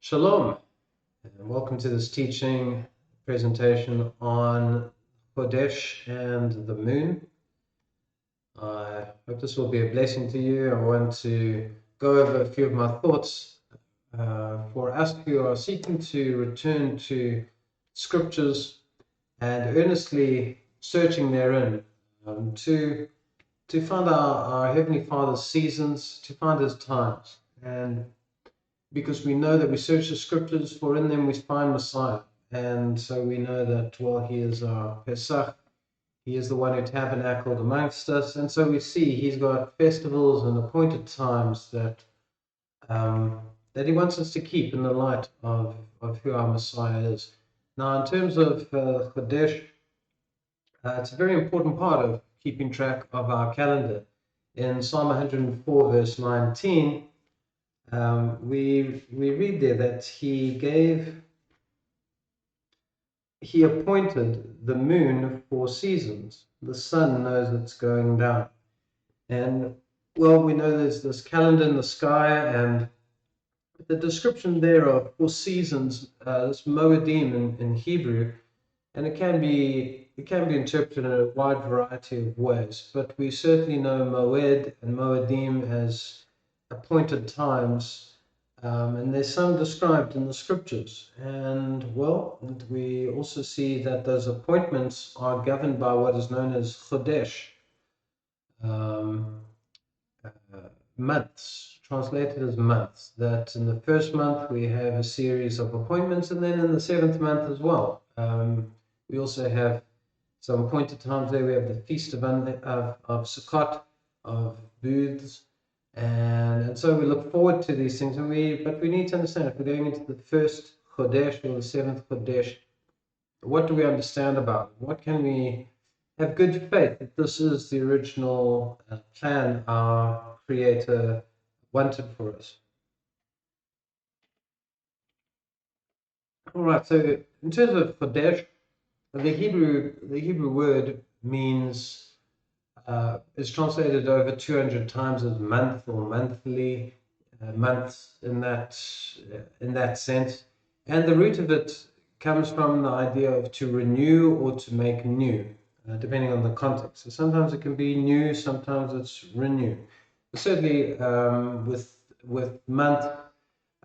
Shalom, and welcome to this teaching presentation on Chodesh and the moon. I hope this will be a blessing to you. I want to go over a few of my thoughts for us who are seeking to return to scriptures and earnestly searching therein to find our Heavenly Father's seasons, to find His times. And because we know that we search the scriptures, for in them we find Messiah. And so we know that, well, He is our Pesach, He is the one who tabernacled amongst us. And so we see He's got festivals and appointed times um, that He wants us to keep in the light of who our Messiah is. Now, in terms of Chodesh, it's a very important part of keeping track of our calendar. In Psalm 104, verse 19, we read there that he appointed the moon for seasons. The sun knows it's going down. And well, we know there's this calendar in the sky, and the description there of for seasons, this Moedim in Hebrew, and it can be interpreted in a wide variety of ways. But we certainly know Moed and Moedim as appointed times. And there's some described in the scriptures. And well, we also see that those appointments are governed by what is known as Chodesh, um, uh, months, translated as months. That in the first month we have a series of appointments, and then in the seventh month as well. We also have some appointed times there. We have the Feast of Sukkot, of Booths, and so we look forward to these things. But we need to understand, if we're going into the first Chodesh or the seventh Chodesh, what do we understand about it? What can we have good faith that this is the original plan our Creator wanted for us? All right. So in terms of Chodesh, the Hebrew word means is translated over 200 times as month or monthly, months in that sense, and the root of it comes from the idea of to renew or to make new, depending on the context. So sometimes it can be new, sometimes it's renew. But certainly, with month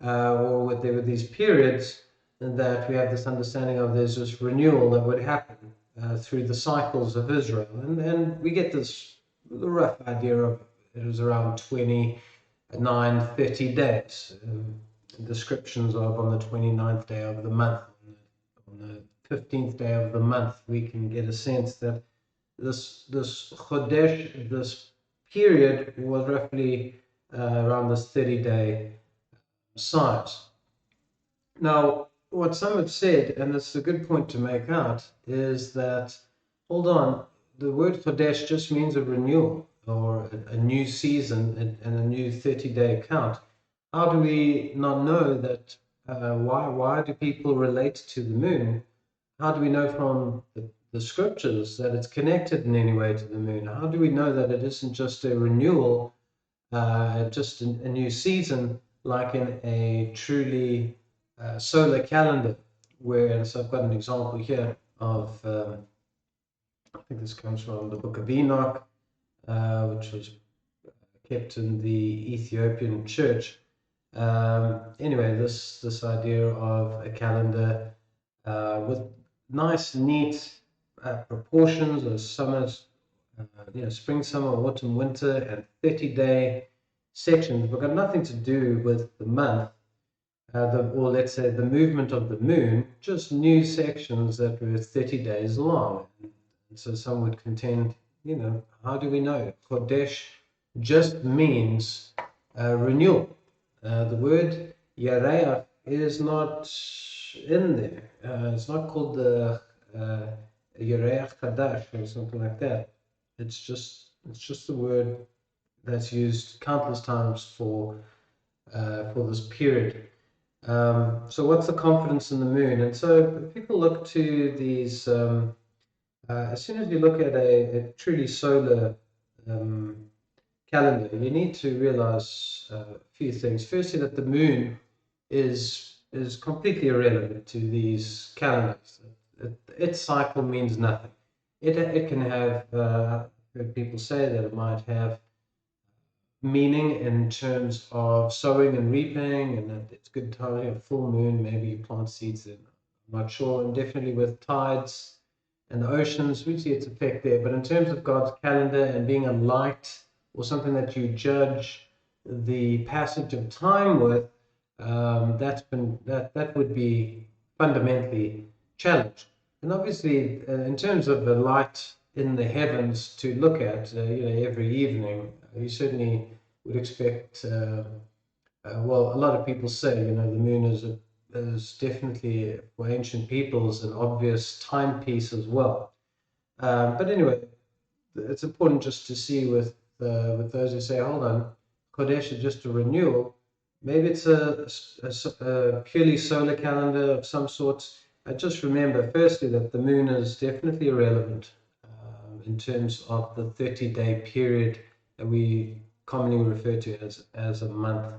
or with these periods, that we have this understanding of there's this renewal that would happen through the cycles of Israel. And we get this rough idea of it was around 29, 30 days. Descriptions of on the 29th day of the month, on the 15th day of the month, we can get a sense that this Chodesh, this period, was roughly around this 30-day size. Now, what some have said, and it's a good point to make out, is that, hold on, the word Chodesh just means a renewal or a new season and a new 30-day count. How do we not know that? Why do people relate to the moon? How do we know from the scriptures that it's connected in any way to the moon? How do we know that it isn't just a renewal, just a new season, like in a truly solar calendar? Where, so I've got an example here of, I think this comes from the Book of Enoch, which was kept in the Ethiopian church. Anyway, this idea of a calendar with nice, neat proportions of summers, spring, summer, autumn, winter, and 30-day sections, but got nothing to do with the month, or let's say the movement of the moon, just new sections that were 30 days long. And so some would contend, how do we know? Chodesh just means renewal. The word Yareach is not in there. It's not called the Yareach Chadash or something like that. It's just the word that's used countless times for this period. So what's the confidence in the moon? And so people look to these, as soon as you look at a truly solar um, calendar, you need to realize a few things. Firstly, that the moon is is completely irrelevant to these calendars. Its cycle means nothing. It can have, heard people say that it might have meaning in terms of sowing and reaping, and that it's good time, a full moon, maybe you plant seeds in. I'm not sure, and definitely with tides and the oceans, we see its effect there. But in terms of God's calendar and being a light or something that you judge the passage of time with, that would be fundamentally challenged. And obviously, in terms of the light in the heavens to look at, every evening, you certainly would expect. Well, a lot of people say, the moon is definitely for ancient peoples an obvious timepiece as well. But anyway, it's important just to see with those who say, hold on, Chodesh is just a renewal. Maybe it's a purely solar calendar of some sort. I just remember, firstly, that the moon is definitely irrelevant in terms of the 30-day period that we commonly refer to as a month.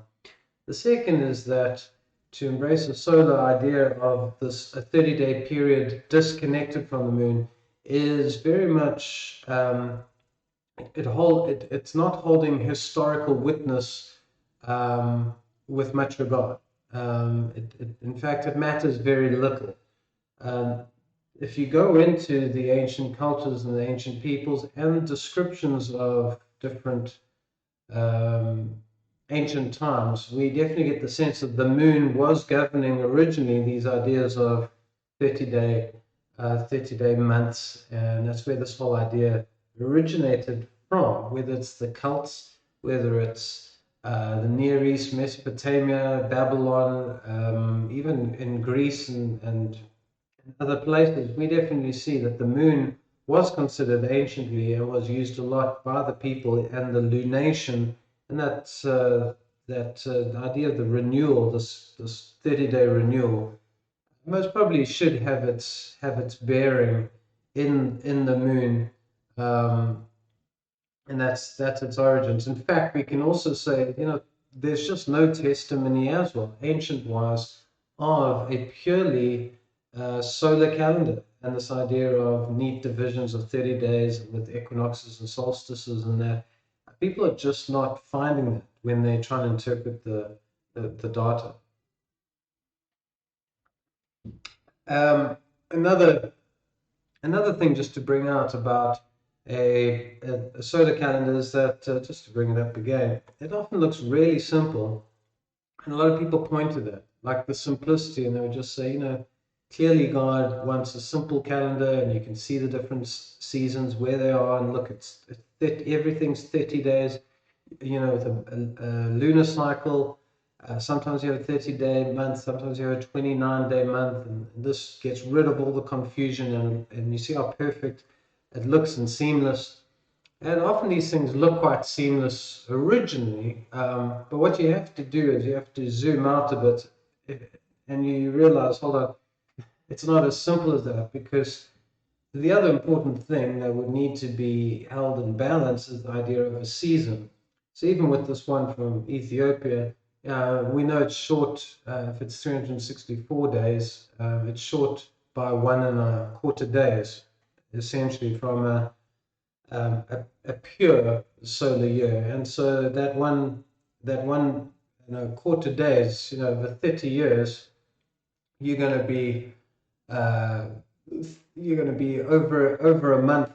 The second is that to embrace a solar idea of this a 30-day period disconnected from the moon is very much it's not holding historical witness with much regard. In fact, it matters very little. Um, if you go into the ancient cultures and the ancient peoples and descriptions of different um, ancient times, we definitely get the sense that the moon was governing originally these ideas of 30-day 30-day months, and that's where this whole idea originated from, whether it's the Celts, whether it's the Near East, Mesopotamia, Babylon, even in Greece and other places. We definitely see that the moon was considered anciently and was used a lot by the people, and the lunation, and that idea of the renewal, this 30-day renewal, most probably should have its bearing in the moon, um, and that's its origins. In fact, we can also say, there's just no testimony as well, ancient wise, of a purely solar calendar, and this idea of neat divisions of 30 days with equinoxes and solstices, and that people are just not finding that when they try to interpret the data. Um, another Another thing just to bring out about a solar calendar is that, just to bring it up again, it often looks really simple, and a lot of people point to that, like the simplicity, and they would just say, clearly God wants a simple calendar, and you can see the different seasons where they are, and look, everything's 30 days, with a lunar cycle. Sometimes you have a 30-day month, sometimes you have a 29-day month, and this gets rid of all the confusion, and you see how perfect it looks and seamless. And often these things look quite seamless originally, but what you have to do is you have to zoom out a bit, and you realize, hold on, it's not as simple as that, because the other important thing that would need to be held in balance is the idea of a season. So even with this one from Ethiopia, we know it's short. If it's 364 days, it's short by 1.25 days, essentially from a pure solar year. And so that one quarter days, the 30 years, you're going to be uh, over a month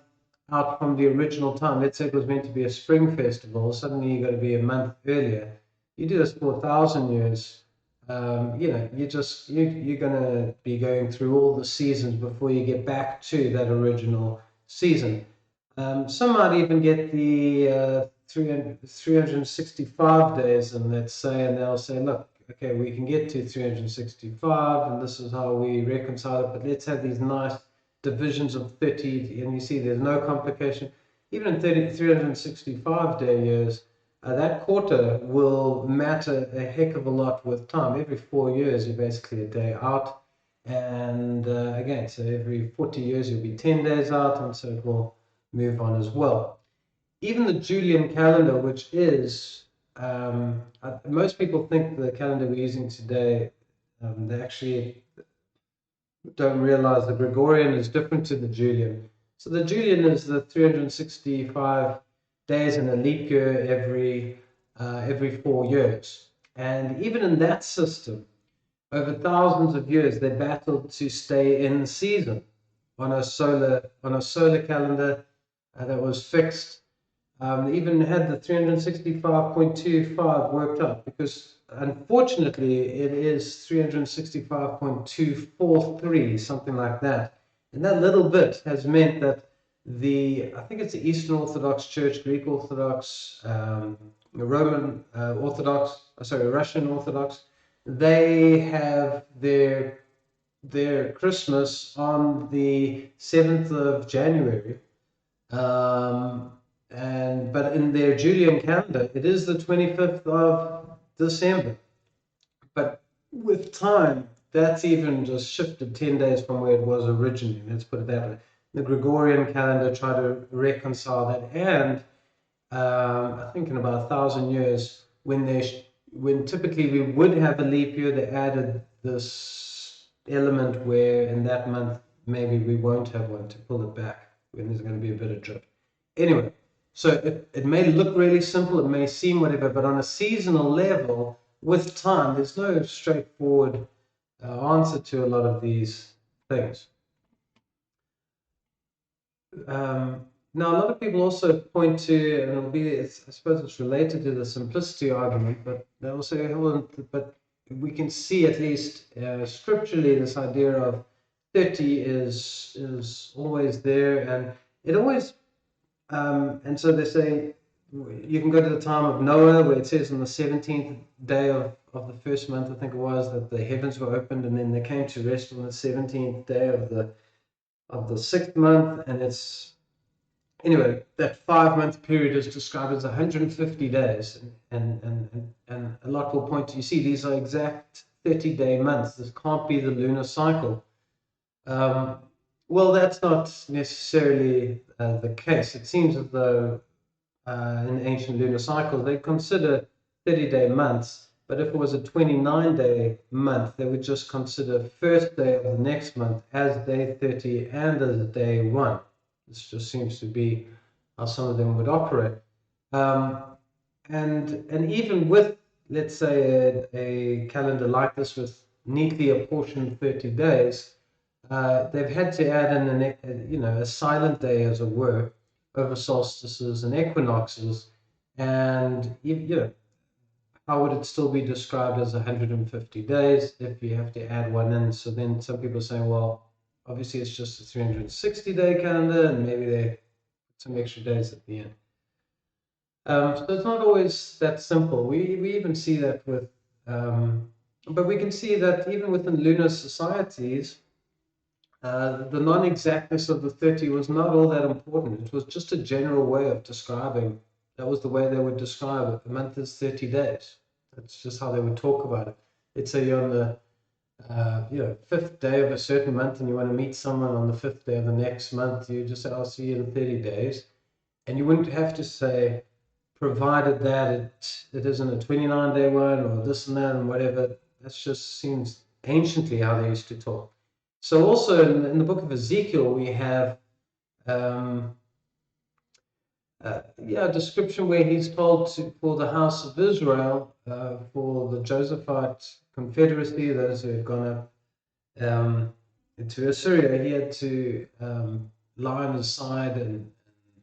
out from the original time. Let's say it was meant to be a spring festival, suddenly you're going to be a month earlier. You do this for 1,000 years. You're going to be going through all the seasons before you get back to that original season. Some might even get the 365 days, and they'll say, look, okay, we can get to 365, and this is how we reconcile it, but let's have these nice divisions of 30, and you see there's no complication. Even in 365-day years, that quarter will matter a heck of a lot with time. Every 4 years, you're basically a day out. And again, so every 40 years, you'll be 10 days out, and so it will move on as well. Even the Julian calendar, which is, most people think the calendar we're using today They actually don't realize the Gregorian is different to the Julian. So the Julian is the 365 days in a leap year every 4 years. And even in that system, over thousands of years, they battled to stay in season on a solar calendar that was fixed. They even had the 365.25 worked out because unfortunately it is 365.243, something like that. And that little bit has meant that I think it's the Eastern Orthodox Church, Greek Orthodox, Russian Orthodox, they have their Christmas on the 7th of January. But in their Julian calendar, it is the 25th of December. But with time, that's even just shifted 10 days from where it was originally. Let's put it that way. The Gregorian calendar tried to reconcile that, and I think in about 1,000 years, when typically we would have a leap year, they added this element where in that month maybe we won't have one to pull it back when there's going to be a bit of drip. Anyway, so it may look really simple, it may seem whatever, but on a seasonal level, with time, there's no straightforward answer to a lot of these things. Now, a lot of people also point to, and I suppose it's related to the simplicity argument, but they also, but we can see at least scripturally this idea of 30 is always there, and it always, and so they say you can go to the time of Noah, where it says on the 17th day of the first month, I think it was, that the heavens were opened, and then they came to rest on the 17th day of the sixth month, and it's anyway, that 5 month period is described as 150 days, and a lot will point to, you see, these are exact 30-day months. This can't be the lunar cycle. Well, that's not necessarily the case. It seems as though in ancient lunar cycles they consider 30-day months, but if it was a 29-day month, they would just consider first day of the next month as day 30 and as day 1. This just seems to be how some of them would operate. And even with, let's say, a calendar like this with neatly apportioned 30 days, they've had to add in a silent day, as it were, over solstices and equinoxes. And how would it still be described as 150 days if you have to add one in? So then some people are saying, well, obviously it's just a 360-day calendar, and maybe they put some extra days at the end. So it's not always that simple. We even see that with, but we can see that even within lunar societies, the non-exactness of the 30 was not all that important. It was just a general way of describing. That was the way they would describe it. The month is 30 days. That's just how they would talk about it. Let's say you're on the fifth day of a certain month and you want to meet someone on the fifth day of the next month. You just say, I'll see you in 30 days. And you wouldn't have to say, provided that it isn't a 29-day one or this and that and whatever. That just seems anciently how they used to talk. So also in the book of Ezekiel, we have a description where he's told for the house of Israel, for the Josephite confederacy, those who had gone up into Assyria, he had to lie on his side and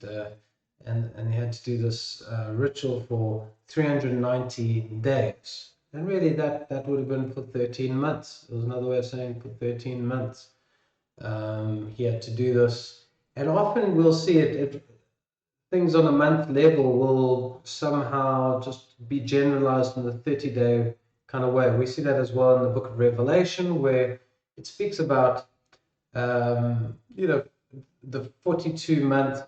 he had to do this ritual for 390 days. And really that would have been for 13 months. There was another way of saying for 13 months. He had to do this. And often we'll see things on a month level will somehow just be generalized in the 30-day kind of way. We see that as well in the book of Revelation, where it speaks about, the 42-month,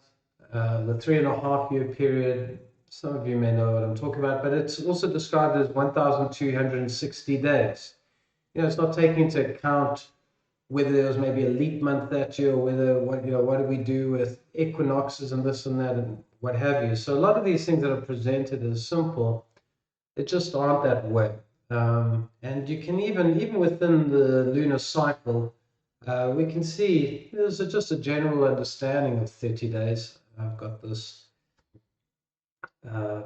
the 3.5-year period. Some of you may know what I'm talking about, but it's also described as 1,260 days. It's not taking into account whether there was maybe a leap month that year, or what do we do with equinoxes and this and that and what have you. So a lot of these things that are presented as simple, it just aren't that way. And you can even within the lunar cycle, we can see there's just a general understanding of 30 days. I've got this.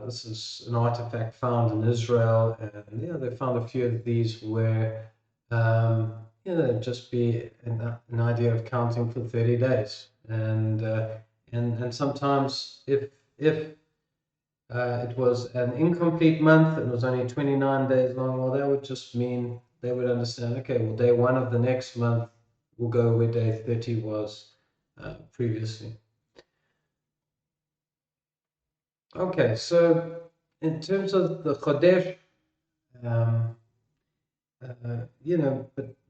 This is an artifact found in Israel, and yeah, they found a few of these where just be an idea of counting for 30 days, and sometimes if it was an incomplete month and it was only 29 days long, well, that would just mean they would understand, okay, well, day one of the next month will go where day 30 was previously. Okay, so in terms of the Chodesh, um,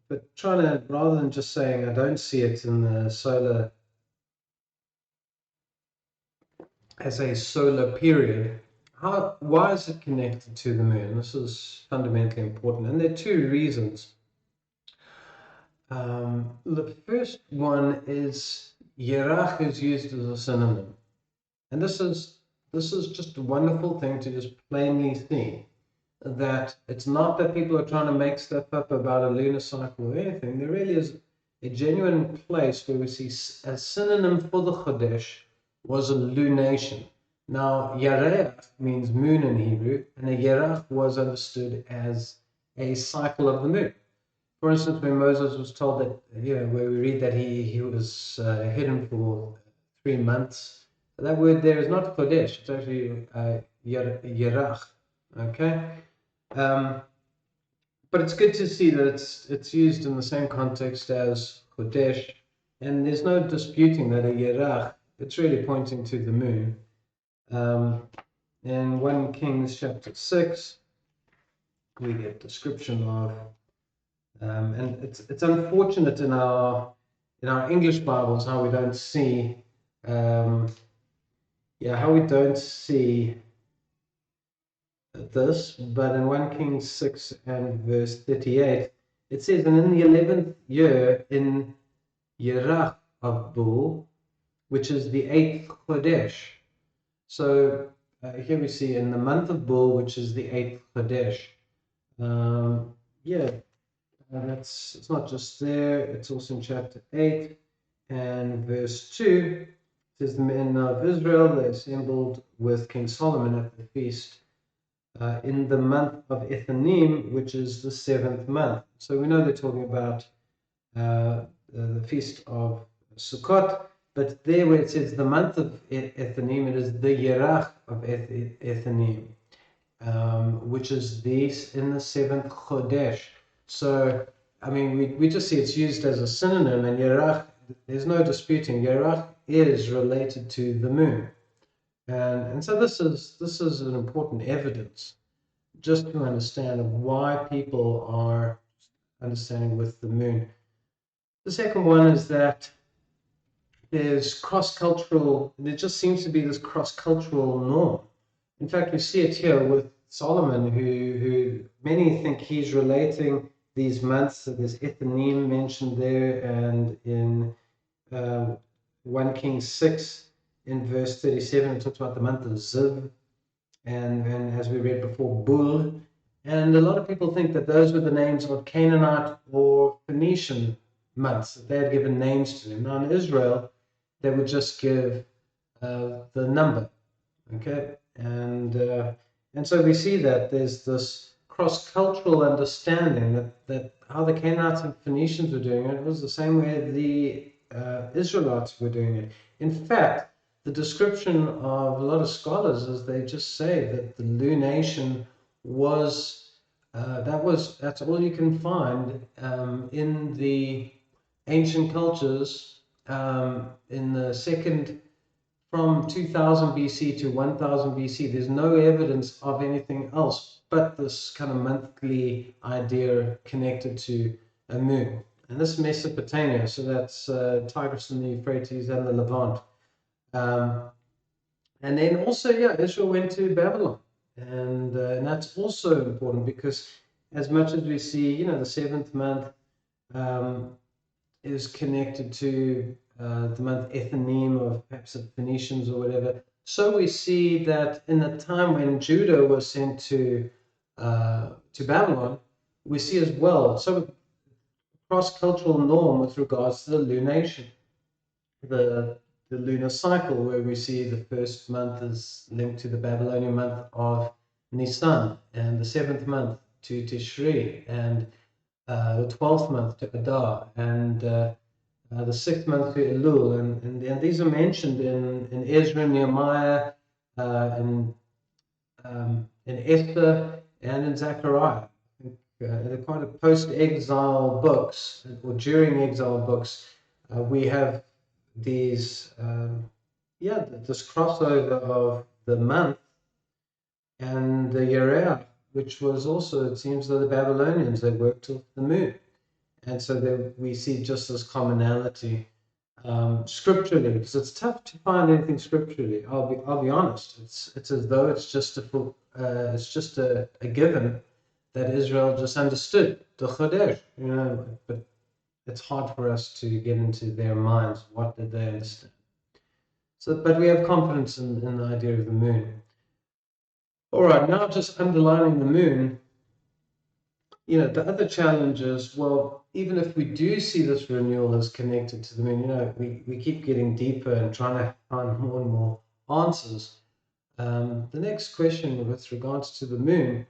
but trying to, rather than just saying I don't see it in the solar as a solar period, why is it connected to the moon? This is fundamentally important, and there are two reasons. The first one is Yerach is used as a synonym, and this is just a wonderful thing to just plainly see that it's not that people are trying to make stuff up about a lunar cycle or anything. There really is a genuine place where we see a synonym for the Chodesh was a lunation. Now, Yarech means moon in Hebrew, and a Yerach was understood as a cycle of the moon. For instance, when Moses was told that, where we read that he was hidden for 3 months, that word there is not Chodesh, it's actually Yerach. Okay? Um, but it's good to see that it's used in the same context as Chodesh, and there's no disputing that a Yerach, it's really pointing to the moon. In 1 Kings chapter 6, we get description of, and it's unfortunate in our English Bibles how we don't see, how we don't see this, but in 1 Kings 6 and verse 38, it says, and in the 11th year in Yerach of Bul, which is the 8th Chodesh. So here we see in the month of Bul, which is the 8th Chodesh. Yeah, it's not just there, it's also in chapter 8 and verse 2. It says, the men of Israel, they assembled with King Solomon at the feast in the month of Ethanim, which is the 7th month. So we know they're talking about the feast of Sukkot, but there where it says the month of Ethanim, it is the Yerach of Ethanim, which is in the 7th Chodesh. So, I mean, we just see it's used as a synonym, and Yerach, there's no disputing, Yerach is related to the moon. And so this is an important evidence just to understand why people are understanding with the moon. The second one is that there's there just seems to be this cross-cultural norm. In fact, we see it here with Solomon, who many think he's relating these months. So there's Ethanim mentioned there, and in 1 Kings 6, in verse 37, it talks about the month of Ziv, and as we read before, Bul. And a lot of people think that those were the names of Canaanite or Phoenician months, that they had given names to them. Now in Israel, they would just give the number, okay? And so we see that there's this cross-cultural understanding that how the Canaanites and Phoenicians were doing it was the same way the Israelites were doing it. In fact, the description of a lot of scholars is they just say that the lunation was that's all you can find in the ancient cultures in the second, from 2000 BC to 1000 BC. There's no evidence of anything else but this kind of monthly idea connected to a moon. And this Mesopotamia, so that's Tigris and the Euphrates and the Levant. And then also, Israel went to Babylon. And that's also important because as much as we see, the 7th month is connected to the month Ethanim of perhaps the Phoenicians or whatever. So we see that in the time when Judah was sent to to Babylon, we see as well some cross-cultural norm with regards to the lunation, the the lunar cycle, where we see the first month is linked to the Babylonian month of Nisan, and the seventh month to Tishri, and the 12th month to Adar, and the sixth month to Elul, and these are mentioned in Ezra, Nehemiah, in Esther, and in Zechariah. They're quite a post-exile books, or during exile books. We have these, this crossover of the month and the Yereach, which was also, it seems, that the Babylonians, they worked till the moon. And so there we see just this commonality scripturally, because it's tough to find anything scripturally. I'll be honest. It's as though it's just a given that Israel just understood the Chodesh, but it's hard for us to get into their minds. What did they understand? So, but we have confidence in the idea of the moon. All right, now just underlining the moon, the other challenge is, well, even if we do see this renewal as connected to the moon, we keep getting deeper and trying to find more and more answers. The next question with regards to the moon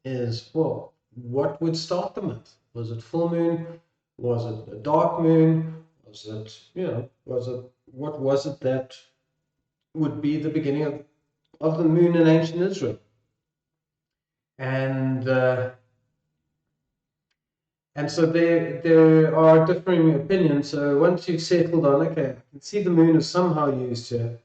is, well, what would start the month? Was it full moon? Was it a dark moon? What was it that would be the beginning of the moon in ancient Israel? And so there are differing opinions. So once you've settled on, okay, I can see the moon is somehow used here.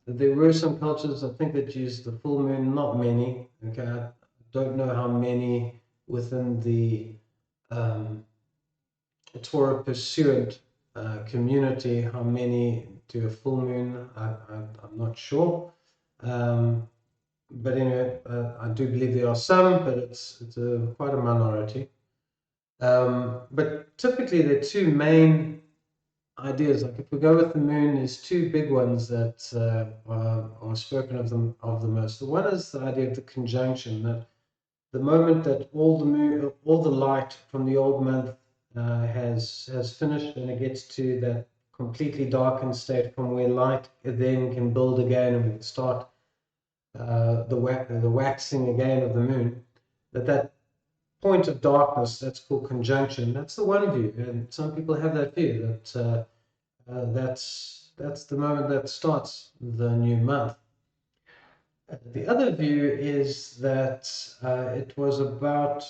There were some cultures, I think, that used the full moon, not many. Okay, I don't know how many within the Torah pursuant community, how many do a full moon. I'm not sure. But anyway, I do believe there are some, but it's quite a minority. But typically, there are two main ideas. Like if we go with the moon, there's two big ones that are spoken of the most. The one is the idea of the conjunction, that the moment that all the light from the old month has finished, and it gets to that completely darkened state from where light then can build again, and we can start the waxing again of the moon. That point of darkness, that's called conjunction. That's the one view, and some people have that view that that's the moment that starts the new month. The other view is that it was about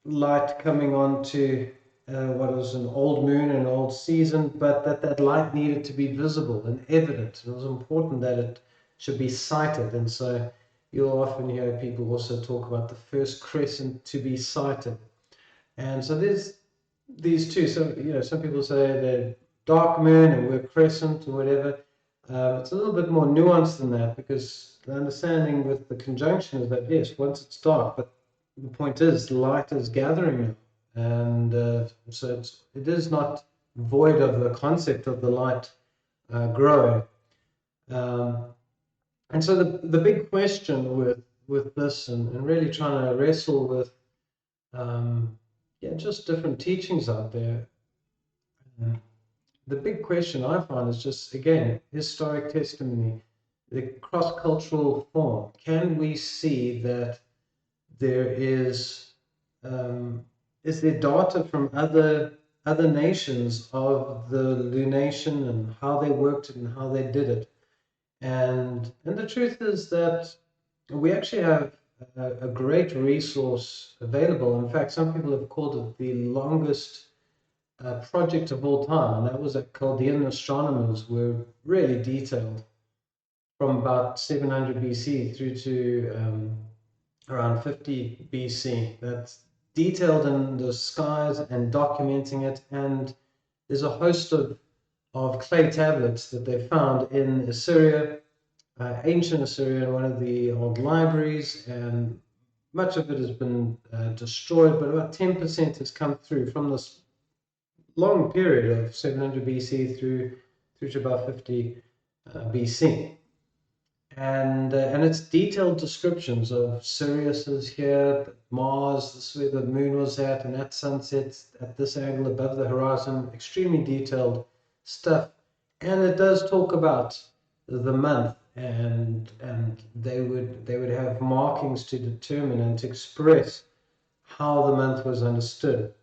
light coming onto what was an old moon, an old season, but that light needed to be visible and evident. It was important that it should be sighted, and so you'll often hear people also talk about the first crescent to be sighted. And so there's these two. So some people say they're dark moon and we're crescent or whatever. It's a little bit more nuanced than that, because the understanding with the conjunction is that yes, once it's dark, but the point is light is gathering now, and so it is not void of the concept of the light growing. And so the big question with this, and really trying to wrestle with just different teachings out there. The big question I find is just, again, historic testimony, the cross-cultural form. Can we see that there is there data from other nations of the lunation and how they worked it and how they did it? And the truth is that we actually have a great resource available. In fact, some people have called it the longest project of all time, and that was that Chaldean astronomers were really detailed from about 700 BC through to around 50 BC. That's detailed in the skies and documenting it, and there's a host of clay tablets that they found in Assyria, ancient Assyria, in one of the old libraries, and much of it has been destroyed, but about 10% has come through from this long period of 700 BC through to about 50 BC. and it's detailed descriptions of Sirius is here, Mars, this is where the moon was at, and at sunset at this angle above the horizon. Extremely detailed stuff, and it does talk about the month, and they would have markings to determine and to express how the month was understood.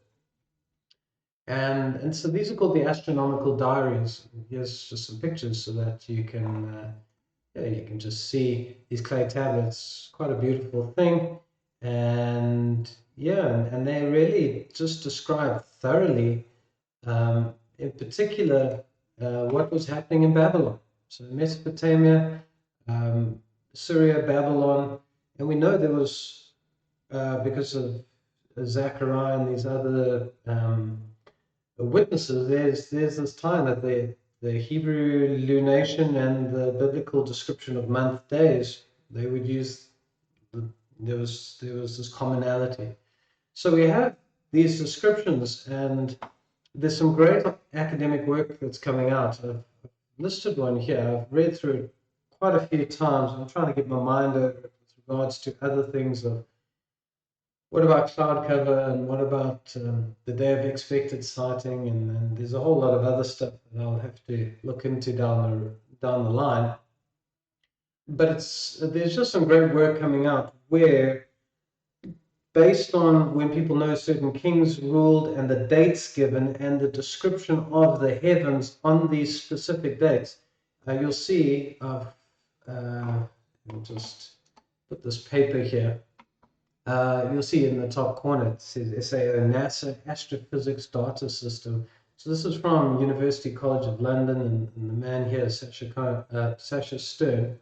And so these are called the astronomical diaries. Here's just some pictures so that you can yeah, you can just see these clay tablets. Quite a beautiful thing. And yeah, and they really just describe thoroughly, in particular, what was happening in Babylon. So Mesopotamia, Syria, Babylon, and we know there was, because of Zechariah and these other witnesses, there's this time that the Hebrew lunation and the biblical description of month days, they would use the, there was this commonality. So we have these descriptions, and there's some great academic work that's coming out. I've listed one here. I've read through it quite a few times. I'm trying to get my mind over it with regards to other things of what about cloud cover, and what about the day of expected sighting, and there's a whole lot of other stuff that I'll have to look into down the line. But there's just some great work coming out where, based on when people know certain kings ruled and the dates given and the description of the heavens on these specific dates, you'll see. I'll just put this paper here. You'll see in the top corner it says SAO NASA Astrophysics Data System. So this is from University College of London, and the man here, Sasha Stern,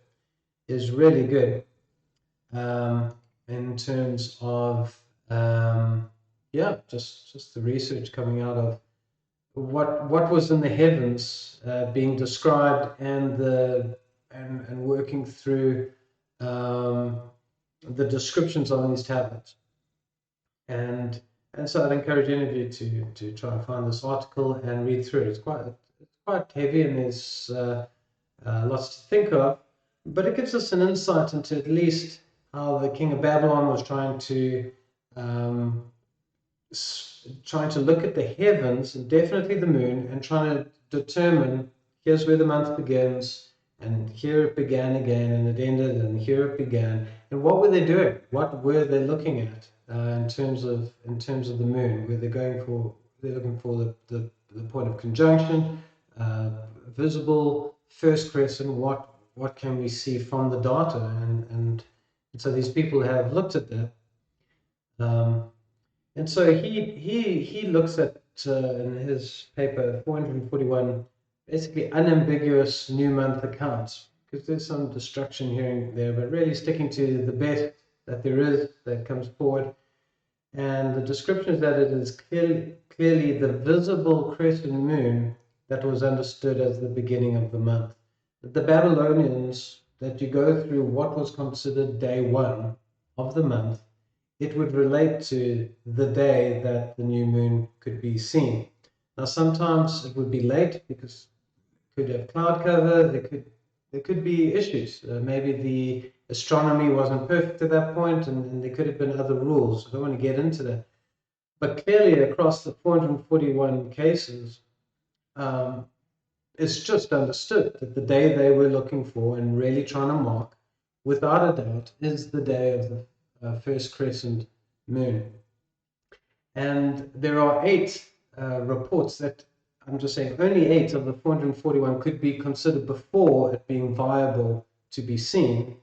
is really good in terms of yeah, just the research coming out of what was in the heavens being described, and working through the descriptions on these tablets. And so I'd encourage any of you to try and find this article and read through it. It's quite heavy, and there's lots to think of, but it gives us an insight into at least how the king of Babylon was um, trying to look at the heavens, and definitely the moon, and trying to determine, here's where the month begins, and here it began again, and it ended, and here it began. And what were they doing? What were they looking at in terms of the moon? Were they they're looking for the point of conjunction, visible first crescent. What can we see from the data? And so these people have looked at that. And so he looks at, in his paper, 441 basically unambiguous new month accounts, because there's some destruction here and there, but really sticking to the best that there is that comes forward. And the description is that it is clearly the visible crescent moon that was understood as the beginning of the month. The Babylonians, that you go through what was considered day one of the month, it would relate to the day that the new moon could be seen. Now, sometimes it would be late because it could have cloud cover. There could be issues. Maybe the astronomy wasn't perfect at that point, and there could have been other rules. I don't want to get into that. But clearly, across the 441 cases, um, it's just understood that the day they were looking for and really trying to mark, without a doubt, is the day of the first crescent moon. And there are 8 reports that, I'm just saying, only 8 of the 441 could be considered before it being viable to be seen.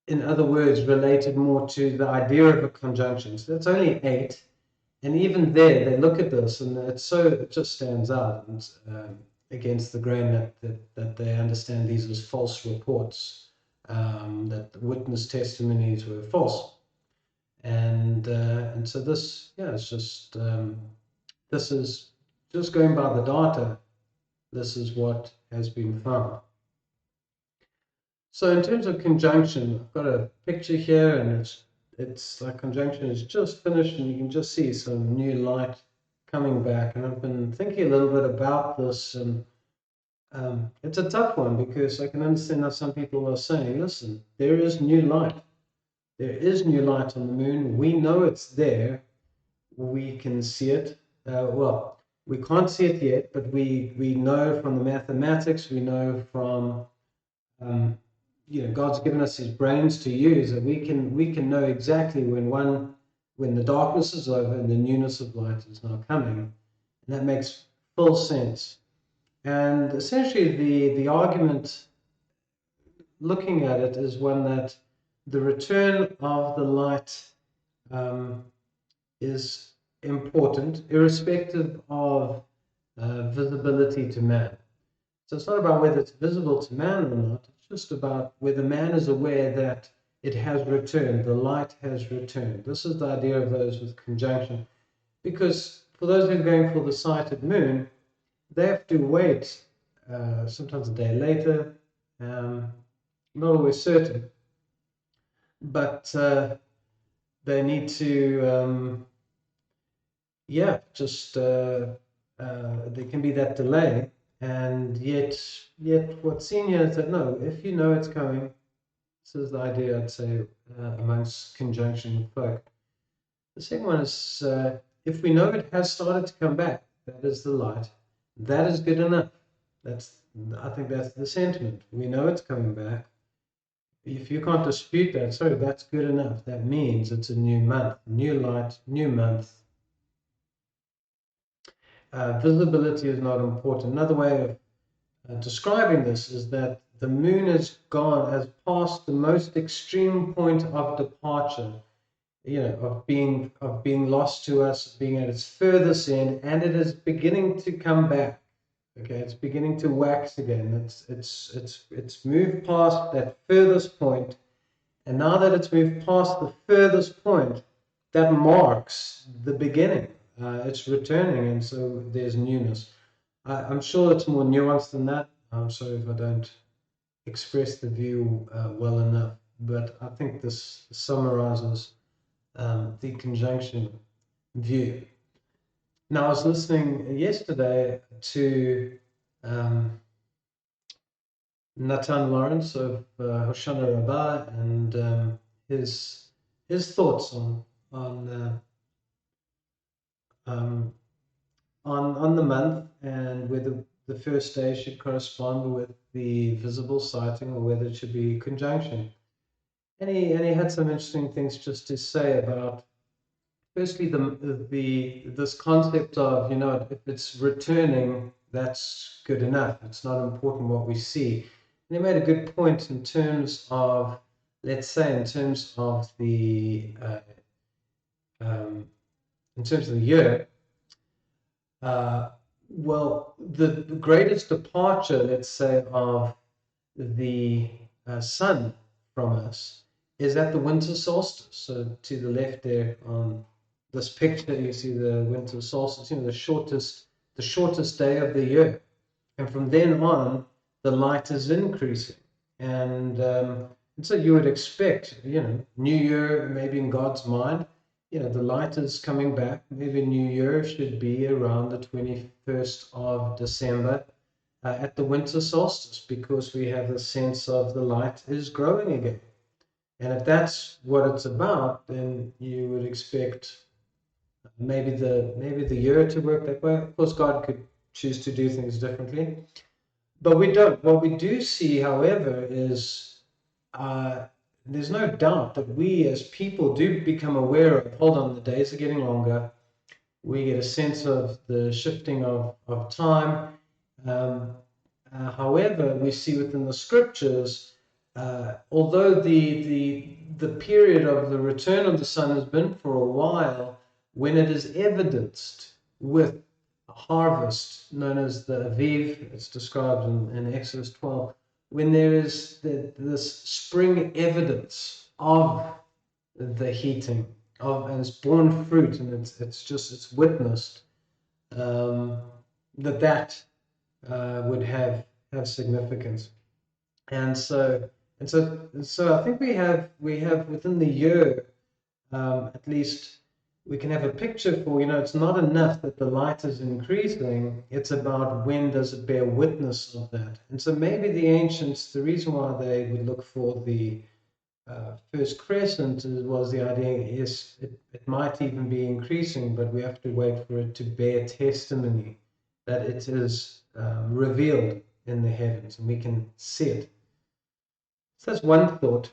In other words, related more to the idea of a conjunction. So that's only 8. And even there, they look at this, and it just stands out, and, against the grain that they understand these as false reports, that the witness testimonies were false. And so this, yeah, it's just this is just going by the data. This is what has been found. So in terms of conjunction, I've got a picture here, and it's like conjunction is just finished, and you can just see some new light coming back. And I've been thinking a little bit about this, and It's a tough one because I can understand that some people are saying, listen, there is new light. There is new light on the moon. We know it's there. We can see it. Well, we can't see it yet, but we know from the mathematics, we know from um, God's given us His brains to use, that we can know exactly when the darkness is over and the newness of light is now coming, and that makes full sense. And essentially, the argument looking at it is one that the return of the light um, is important, irrespective of visibility to man. So it's not about whether it's visible to man or not, it's just about whether man is aware that it has returned, the light has returned. This is the idea of those with conjunction. Because for those who are going for the sighted moon, they have to wait sometimes a day later, not always certain, but they need to, just there can be that delay, and yet what's seen here is that no, if you know it's coming, this is the idea I'd say amongst conjunction with folk. The second one is if we know it has started to come back, that is the light, that is good enough. That's I think that's the sentiment. We know it's coming back. If you can't dispute that, sorry, that's good enough. That means it's a new month, new light, new month. Visibility is not important. Another way of describing this is that the moon has passed the most extreme point of departure, of being lost to us, being at its furthest end, and it is beginning to come back. Okay, it's beginning to wax again. It's moved past that furthest point, and now that it's moved past the furthest point, that marks the beginning. It's returning, and so there's newness. I'm sure it's more nuanced than that. I'm sorry if I don't express the view well enough, but I think this summarizes the conjunction view. Now, I was listening yesterday to Nathan Lawrence of Hoshana Rabbah, and his thoughts on uh, um, on the month, and whether the first day should correspond with the visible sighting or whether it should be conjunction. And he had some interesting things just to say about, firstly, the this concept of, if it's returning, that's good enough. It's not important what we see. And he made a good point in terms of, let's say, um, in terms of the year. Uh, well, the greatest departure, let's say, of the sun from us is at the winter solstice. So to the left there on this picture, you see the winter solstice, the shortest day of the year. And from then on, the light is increasing. And so you would expect, New Year, maybe in God's mind, the light is coming back. Maybe New Year should be around the 21st of December at the winter solstice, because we have the sense of the light is growing again. And if that's what it's about, then you would expect maybe the year to work that way. Of course, God could choose to do things differently, but we don't. What we do see, however, is there's no doubt that we as people do become aware of, hold on, the days are getting longer. We get a sense of the shifting of time. Um, However, we see within the scriptures, although the period of the return of the sun has been for a while, when it is evidenced with a harvest known as the Aviv, it's described in Exodus 12, when there is this spring evidence of the heating and it's borne fruit, and it's witnessed, um, that would have significance. And so I think we have within the year, at least we can have a picture for, it's not enough that the light is increasing, it's about when does it bear witness of that. And so maybe the ancients, the reason why they would look for the first crescent was the idea is it might even be increasing, but we have to wait for it to bear testimony that it is revealed in the heavens and we can see it. So that's one thought.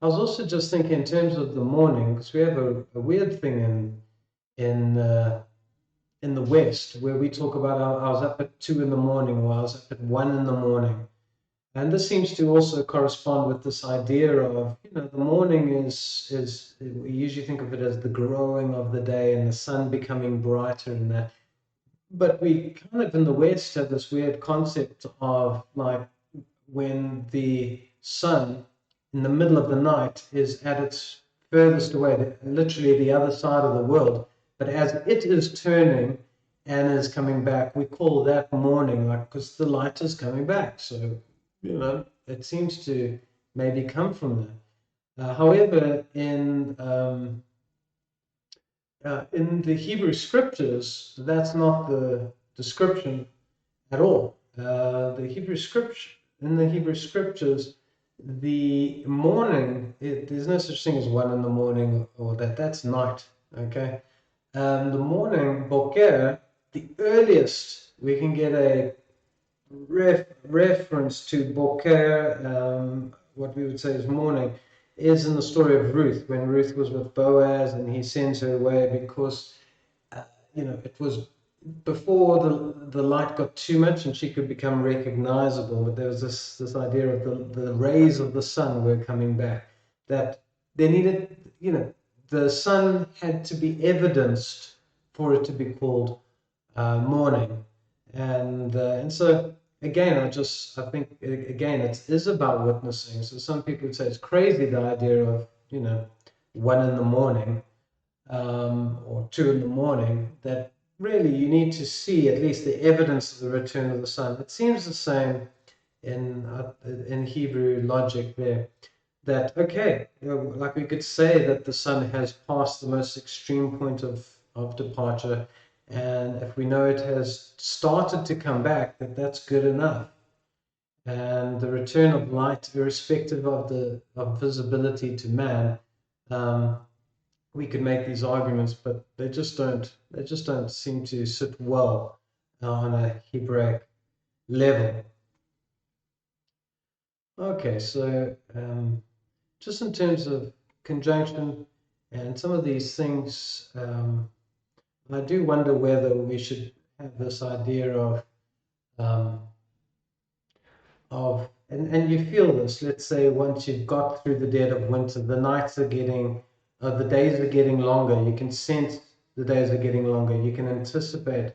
I was also just thinking in terms of the morning, because we have a weird thing in in the West where we talk about I was up at 2 in the morning or I was up at 1 in the morning. And this seems to also correspond with this idea of, the morning is we usually think of it as the growing of the day and the sun becoming brighter and that. But we kind of in the West have this weird concept of like when the sun in the middle of the night is at its furthest away, literally the other side of the world. But as it is turning and is coming back, we call that morning, like because the light is coming back. So, it seems to maybe come from there. However, in the Hebrew scriptures, that's not the description at all. The Hebrew scripture in the Hebrew scriptures, the morning, there's no such thing as 1 in the morning or that. That's night. Okay, the morning, boker, the earliest we can get a reference to boker, what we would say is morning, is in the story of Ruth when Ruth was with Boaz and he sends her away because it was before the light got too much and she could become recognizable. But there was this idea of the rays of the sun were coming back, that they needed, the sun had to be evidenced for it to be called morning. And so again, I think again it is about witnessing. So some people would say it's crazy, the idea of 1 in the morning or 2 in the morning, that really you need to see at least the evidence of the return of the sun. It seems the same in Hebrew logic there, that okay, like we could say that the sun has passed the most extreme point of departure, and if we know it has started to come back, that's good enough. And the return of light, irrespective of the of visibility to man, um, we could make these arguments, but they just don't seem to sit well on a Hebraic level. Okay, so just in terms of conjunction and some of these things, I do wonder whether we should have this idea um, and you feel this, let's say once you've got through the dead of winter, the nights are getting, the days are getting longer. You can sense the days are getting longer. You can anticipate,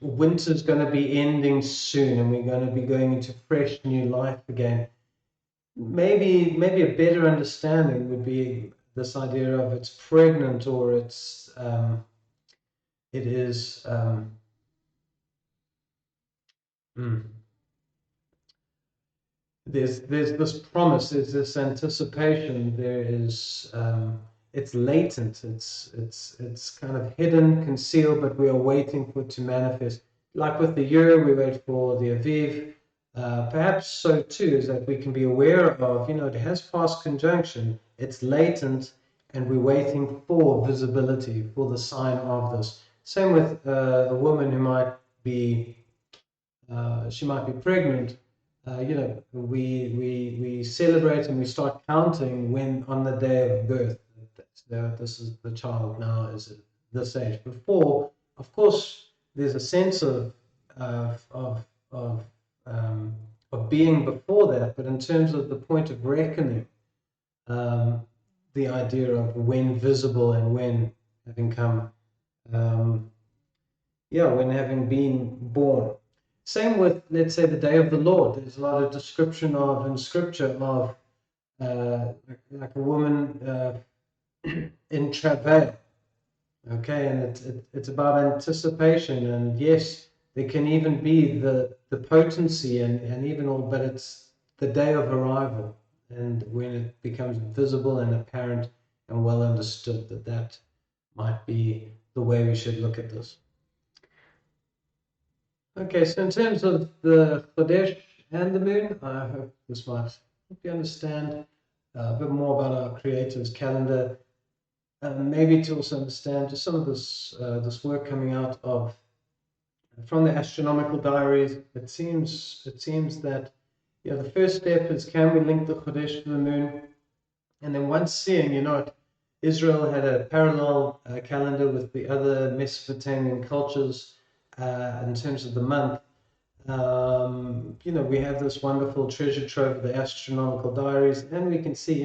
winter's going to be ending soon and we're going to be going into fresh new life again. Maybe a better understanding would be this idea of it's pregnant or it is mm, there's this promise, there's this anticipation, there is it's latent, it's kind of hidden, concealed, but we are waiting for it to manifest. Like with the year, we wait for the Aviv. Perhaps so too is that we can be aware of, it has past conjunction, it's latent, and we're waiting for visibility, for the sign of this. Same with a woman who might be she might be pregnant. We celebrate and we start counting when on the day of birth. This is the child now is at this age. Before, of course, there's a sense of of of, um, of being before that, but in terms of the point of reckoning, um, the idea of when visible and when having come. Um, yeah, when having been born. Same with, let's say, the day of the Lord. There's a lot of description of in Scripture of like a woman in travail. Okay, and it's about anticipation, and yes, there can even be the potency and even all, but it's the day of arrival. and when it becomes visible and apparent and well understood that that might be the way we should look at this. Okay, so in terms of the Chodesh and the moon, I hope this might help you understand a bit more about our Creator's calendar, and maybe to also understand just some of this work coming out of from the astronomical diaries. It seems that the first step is, can we link the Chodesh to the moon? And then once seeing, Israel had a parallel calendar with the other Mesopotamian cultures in terms of the month. We have this wonderful treasure trove of the astronomical diaries, and we can see,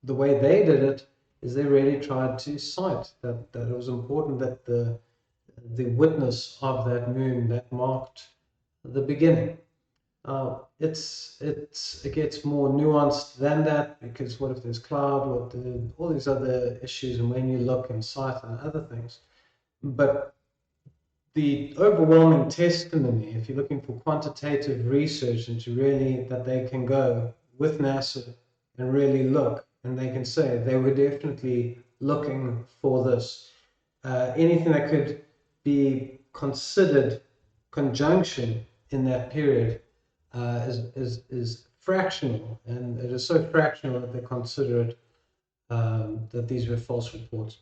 the way they did it is they really tried to cite that it was important that the witness of that moon that marked the beginning. It gets more nuanced than that, because what if there's cloud, all these other issues, and when you look and sight and other things. But the overwhelming testimony, if you're looking for quantitative research into really that they can go with NASA and really look, and they can say they were definitely looking for this. Anything that could be considered conjunction in that period is fractional, and it is so fractional that they consider it that these were false reports.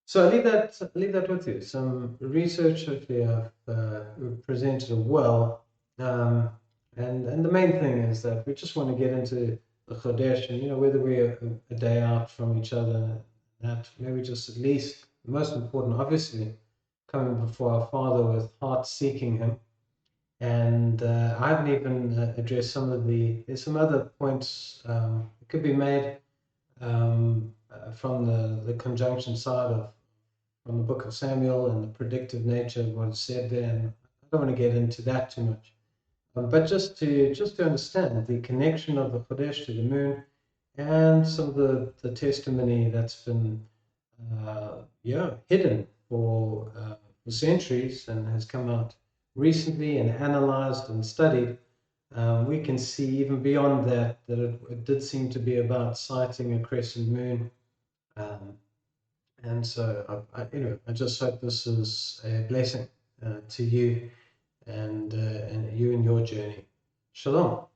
So I leave that with you. Some research, hopefully I've presented it well, and the main thing is that we just want to get into the Chodesh, and whether we're a day out from each other, that maybe just at least the most important, obviously, coming before our Father with heart seeking Him. And I haven't even addressed there's some other points that could be made from the conjunction side from the book of Samuel and the predictive nature of what is said there. And I don't want to get into that too much. But just to understand the connection of the Chodesh to the moon, and some of the testimony that's been hidden for centuries and has come out recently and analyzed and studied, we can see even beyond that it did seem to be about sighting a crescent moon. And so I just hope this is a blessing to you and you in your journey. Shalom.